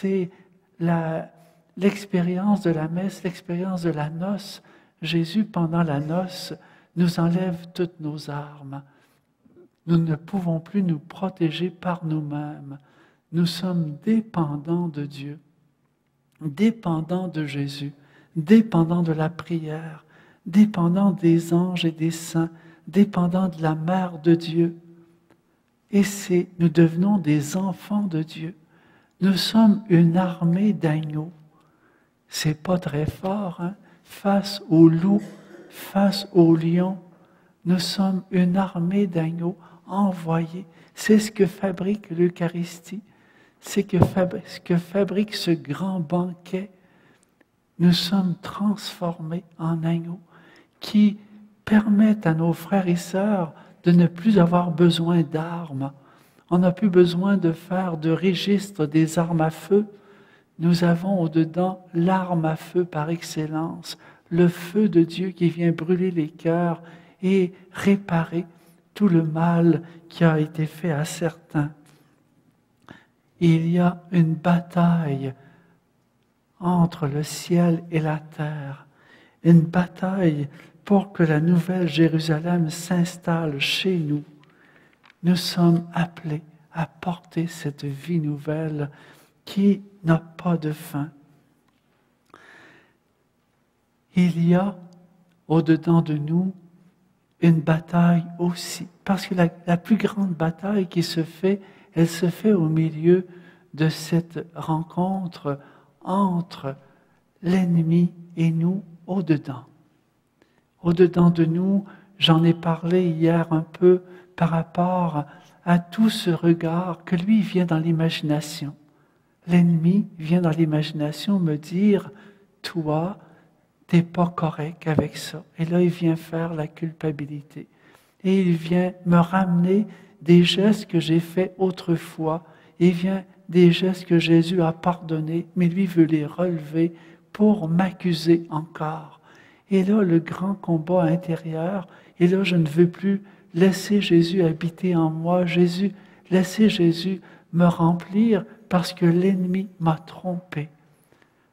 c'est l'expérience de la messe, l'expérience de la noce. Jésus, pendant la noce, nous enlève toutes nos armes. Nous ne pouvons plus nous protéger par nous-mêmes. Nous sommes dépendants de Dieu, dépendants de Jésus, dépendants de la prière, dépendants des anges et des saints, dépendants de la Mère de Dieu. Et nous devenons des enfants de Dieu. Nous sommes une armée d'agneaux. C'est pas très fort, hein? Face au loup, face au lion, nous sommes une armée d'agneaux envoyés. C'est ce que fabrique l'Eucharistie. C'est ce que fabrique ce grand banquet. Nous sommes transformés en agneaux qui permettent à nos frères et sœurs de ne plus avoir besoin d'armes. On n'a plus besoin de faire de registre des armes à feu. Nous avons au-dedans l'arme à feu par excellence, le feu de Dieu qui vient brûler les cœurs et réparer tout le mal qui a été fait à certains. Il y a une bataille entre le ciel et la terre, une bataille pour que la nouvelle Jérusalem s'installe chez nous. Nous sommes appelés à porter cette vie nouvelle qui n'a pas de fin. Il y a au-dedans de nous une bataille aussi, parce que la plus grande bataille qui se fait, elle se fait au milieu de cette rencontre entre l'ennemi et nous au-dedans. Au-dedans de nous, j'en ai parlé hier un peu par rapport à tout ce regard que lui vient dans l'imagination. L'ennemi vient dans l'imagination me dire, toi, t'es pas correct avec ça. Et là, il vient faire la culpabilité. Et il vient me ramener des gestes que j'ai faits autrefois. Il vient des gestes que Jésus a pardonnés, mais lui veut les relever pour m'accuser encore. Et là, le grand combat intérieur, et là, je ne veux plus laisser Jésus habiter en moi. Laisser Jésus me remplir parce que l'ennemi m'a trompé.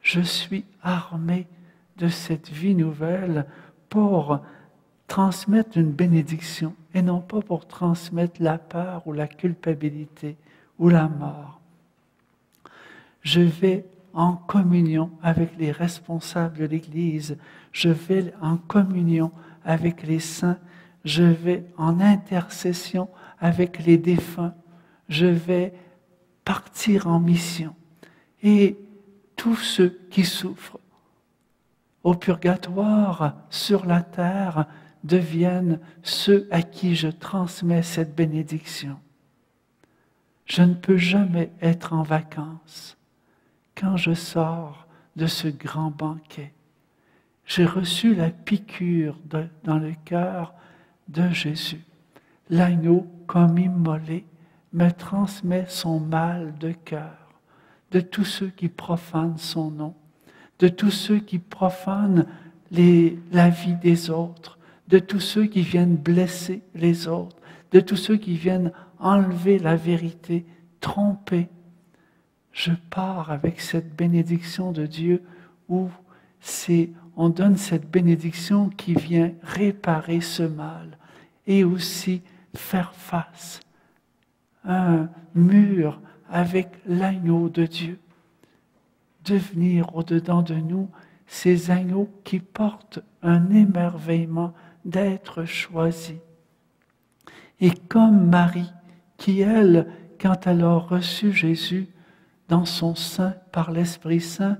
Je suis armé de cette vie nouvelle pour transmettre une bénédiction et non pas pour transmettre la peur ou la culpabilité ou la mort. Je vais en communion avec les responsables de l'Église, je vais en communion avec les saints, je vais en intercession avec les défunts, je vais partir en mission. Et tous ceux qui souffrent au purgatoire, sur la terre, deviennent ceux à qui je transmets cette bénédiction. Je ne peux jamais être en vacances quand je sors de ce grand banquet. J'ai reçu la piqûre dans le cœur de Jésus. L'agneau, comme immolé, me transmet son mal de cœur, de tous ceux qui profanent son nom, de tous ceux qui profanent la vie des autres, de tous ceux qui viennent blesser les autres, de tous ceux qui viennent enlever la vérité, tromper. Je pars avec cette bénédiction de Dieu où on donne cette bénédiction qui vient réparer ce mal et aussi faire face à un mur avec l'agneau de Dieu. Devenir au-dedans de nous ces agneaux qui portent un émerveillement d'être choisis. Et comme Marie, qui elle, quand elle a reçu Jésus dans son sein par l'Esprit Saint,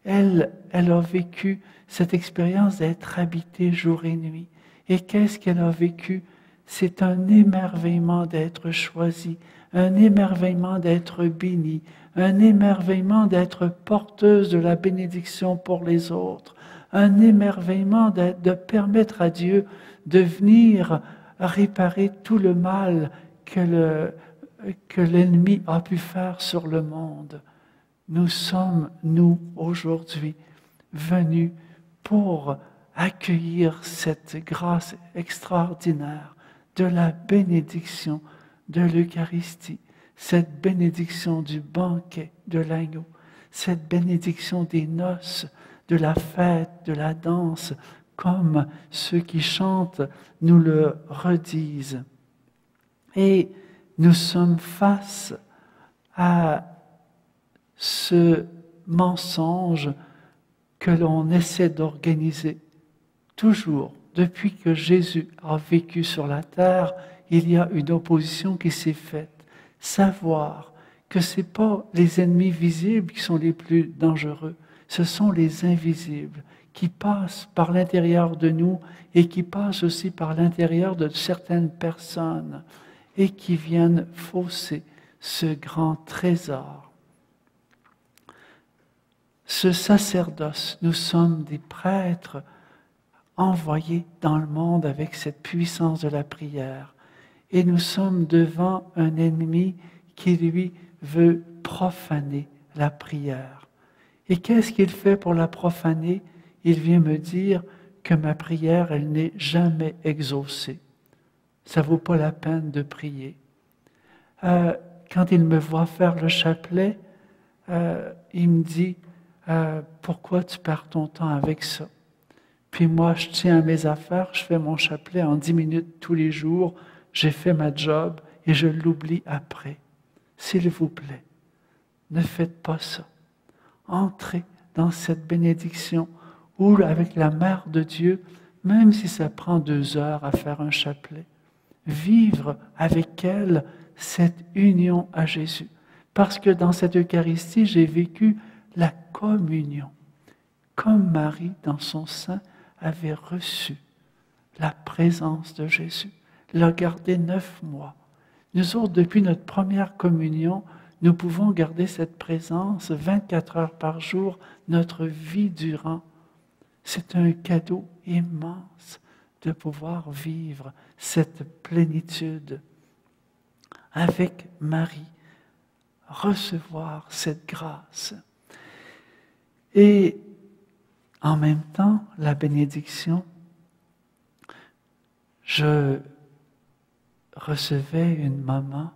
elle a vécu cette expérience d'être habitée jour et nuit. Et qu'est-ce qu'elle a vécu? C'est un émerveillement d'être choisi, un émerveillement d'être béni, un émerveillement d'être porteuse de la bénédiction pour les autres, un émerveillement de permettre à Dieu de venir réparer tout le mal que l'ennemi a pu faire sur le monde. Nous sommes, nous, aujourd'hui, venus pour accueillir cette grâce extraordinaire de la bénédiction de l'Eucharistie, cette bénédiction du banquet de l'agneau, cette bénédiction des noces, de la fête, de la danse, comme ceux qui chantent nous le redisent. Et nous sommes face à ce mensonge que l'on essaie d'organiser toujours. Depuis que Jésus a vécu sur la terre, il y a une opposition qui s'est faite. Savoir que ce n'est pas les ennemis visibles qui sont les plus dangereux, ce sont les invisibles qui passent par l'intérieur de nous et qui passent aussi par l'intérieur de certaines personnes et qui viennent fausser ce grand trésor. Ce sacerdoce, nous sommes des prêtres envoyés dans le monde avec cette puissance de la prière. Et nous sommes devant un ennemi qui, lui, veut profaner la prière. Et qu'est-ce qu'il fait pour la profaner? Il vient me dire que ma prière, elle n'est jamais exaucée. Ça ne vaut pas la peine de prier. Quand il me voit faire le chapelet, il me dit pourquoi tu perds ton temps avec ça? Puis moi, je tiens à mes affaires, je fais mon chapelet en 10 minutes tous les jours, j'ai fait ma job et je l'oublie après. S'il vous plaît, ne faites pas ça. Entrez dans cette bénédiction où, avec la Mère de Dieu, même si ça prend 2 heures à faire un chapelet, vivre avec elle cette union à Jésus. Parce que dans cette Eucharistie, j'ai vécu la communion, comme Marie, dans son sein, avait reçu la présence de Jésus, l'a gardé 9 mois. Nous autres, depuis notre première communion, nous pouvons garder cette présence 24 heures par jour, notre vie durant. C'est un cadeau immense de pouvoir vivre cette plénitude avec Marie, recevoir cette grâce. Et en même temps, la bénédiction, je recevais une maman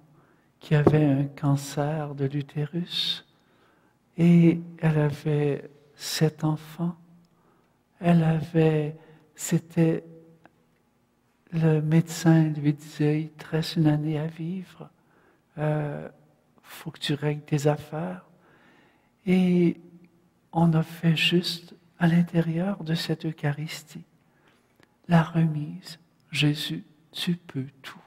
qui avait un cancer de l'utérus et elle avait 7 enfants. C'était le médecin lui disait, il te reste une année à vivre, faut que tu règles tes affaires. Et on a fait juste à l'intérieur de cette Eucharistie la remise. Jésus, tu peux tout.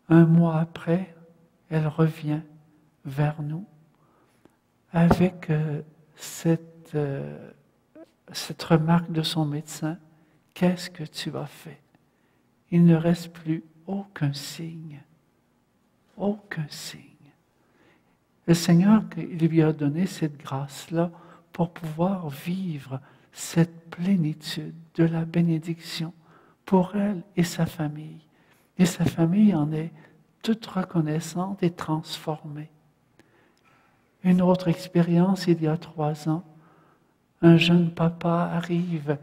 1 mois après, elle revient vers nous avec cette remarque de son médecin. Qu'est-ce que tu as fait? Il ne reste plus aucun signe. Aucun signe. Le Seigneur, il lui a donné cette grâce-là pour pouvoir vivre cette plénitude de la bénédiction pour elle et sa famille. Et sa famille en est toute reconnaissante et transformée. Une autre expérience, il y a 3 ans, un jeune papa arrive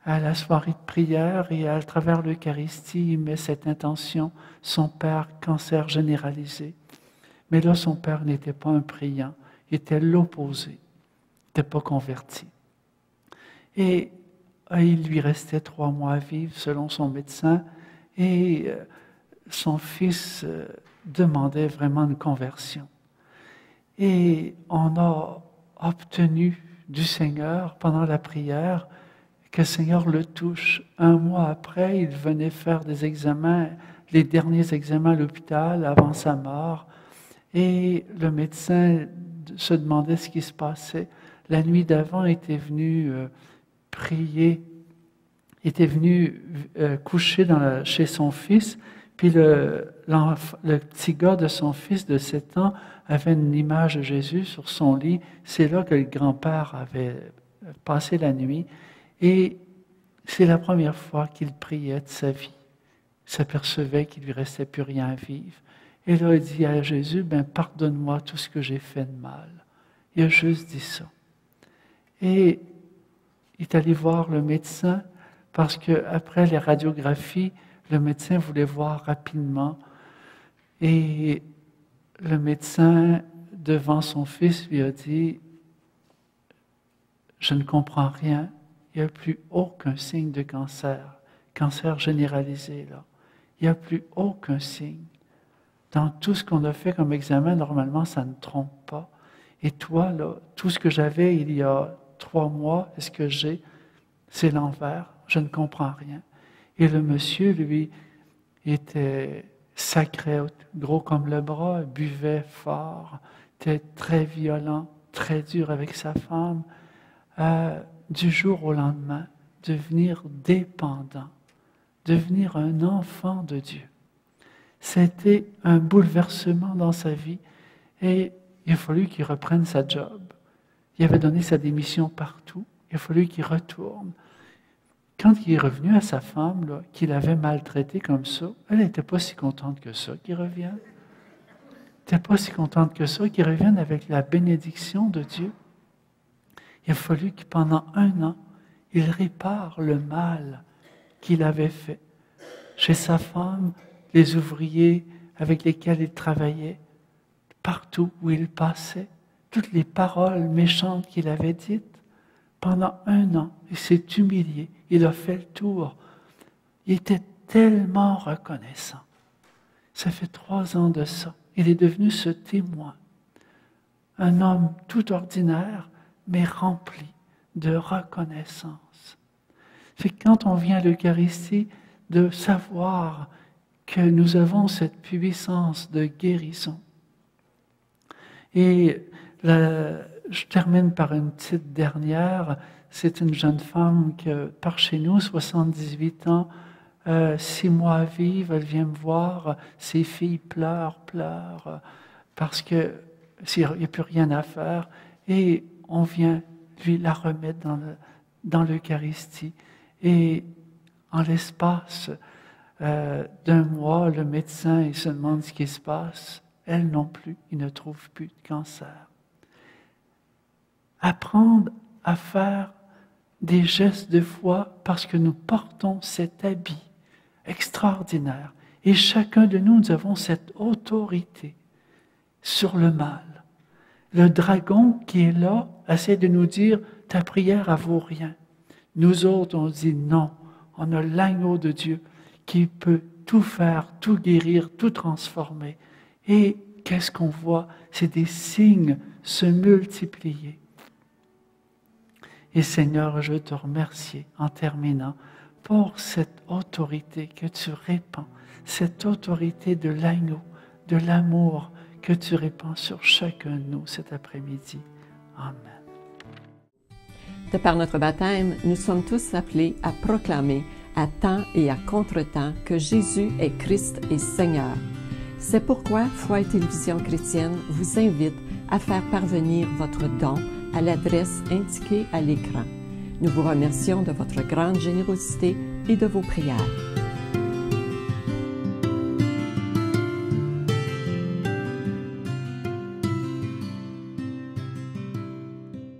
à la soirée de prière et à travers l'Eucharistie, il met cette intention, son père, cancer généralisé. Mais là, son père n'était pas un priant, il était l'opposé, il n'était pas converti. Et il lui restait 3 mois à vivre selon son médecin et son fils demandait vraiment une conversion. Et on a obtenu du Seigneur pendant la prière que le Seigneur le touche. 1 mois après, il venait faire des examens, les derniers examens à l'hôpital avant sa mort. Et le médecin se demandait ce qui se passait. La nuit d'avant, il était venu prier, il était venu coucher chez son fils, puis le petit gars de son fils de 7 ans avait une image de Jésus sur son lit. C'est là que le grand-père avait passé la nuit. Et c'est la première fois qu'il priait de sa vie. Il s'apercevait qu'il ne lui restait plus rien à vivre. Et là, il dit à Jésus, pardonne-moi tout ce que j'ai fait de mal. Il a juste dit ça. Et il est allé voir le médecin parce qu'après les radiographies, le médecin voulait voir rapidement. Et le médecin devant son fils, lui a dit, « Je ne comprends rien, il n'y a plus aucun signe de cancer généralisé, là. Il n'y a plus aucun signe. Dans tout ce qu'on a fait comme examen, normalement, ça ne trompe pas. Et toi, là, tout ce que j'avais il y a 3 mois, est-ce que j'ai, c'est l'envers, je ne comprends rien. » Et le monsieur, lui, était sacré, gros comme le bras, buvait fort, était très violent, très dur avec sa femme. Du jour au lendemain, devenir dépendant, devenir un enfant de Dieu. C'était un bouleversement dans sa vie et il a fallu qu'il reprenne sa job. Il avait donné sa démission partout, il a fallu qu'il retourne. Quand il est revenu à sa femme, là, qu'il avait maltraité comme ça, elle n'était pas si contente que ça qu'il revienne. Elle n'était pas si contente que ça qu'il revienne avec la bénédiction de Dieu. Il a fallu que pendant 1 an, il répare le mal qu'il avait fait. Chez sa femme, les ouvriers avec lesquels il travaillait, partout où il passait, toutes les paroles méchantes qu'il avait dites. Pendant 1 an, il s'est humilié, il a fait le tour. Il était tellement reconnaissant. Ça fait 3 ans de ça. Il est devenu ce témoin. Un homme tout ordinaire, mais rempli de reconnaissance. C'est quand on vient à l'Eucharistie de savoir que nous avons cette puissance de guérison. Et je termine par une petite dernière. C'est une jeune femme qui, par chez nous, 78 ans, 6 mois à vivre, elle vient me voir, ses filles pleurent, parce qu'il n'y a plus rien à faire. Et on vient lui la remettre dans l'Eucharistie. Et en l'espace d'1 mois, le médecin il se demande ce qui se passe. Elle non plus, il ne trouve plus de cancer. Apprendre à faire des gestes de foi parce que nous portons cet habit extraordinaire. Et chacun de nous, nous avons cette autorité sur le mal. Le dragon qui est là essaie de nous dire « ta prière ne vaut rien ». Nous autres, on dit non. On a l'agneau de Dieu qui peut tout faire, tout guérir, tout transformer. Et qu'est-ce qu'on voit? C'est des signes se multiplier. Et Seigneur, je te remercie en terminant pour cette autorité que tu répands, cette autorité de l'agneau, de l'amour que tu répands sur chacun de nous cet après-midi. Amen. De par notre baptême, nous sommes tous appelés à proclamer à temps et à contre-temps que Jésus est Christ et Seigneur. C'est pourquoi Foi et Télévision chrétienne vous invite à faire parvenir votre don à l'adresse indiquée à l'écran. Nous vous remercions de votre grande générosité et de vos prières.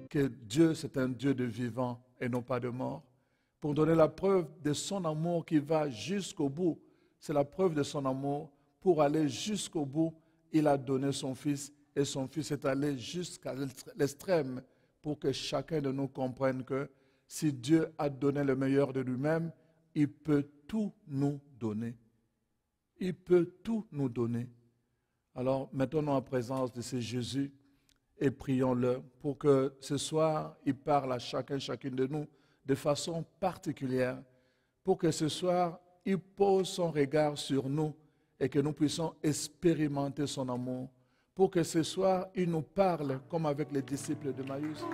Que Dieu, c'est un Dieu de vivant et non pas de mort, pour donner la preuve de son amour qui va jusqu'au bout. C'est la preuve de son amour. Pour aller jusqu'au bout, il a donné son Fils et son Fils est allé jusqu'à l'extrême pour que chacun de nous comprenne que si Dieu a donné le meilleur de lui-même, il peut tout nous donner. Il peut tout nous donner. Alors, mettons-nous en présence de ce Jésus et prions-le pour que ce soir, il parle à chacune de nous de façon particulière, pour que ce soir, il pose son regard sur nous et que nous puissions expérimenter son amour, pour que ce soir, il nous parle comme avec les disciples de Maïs.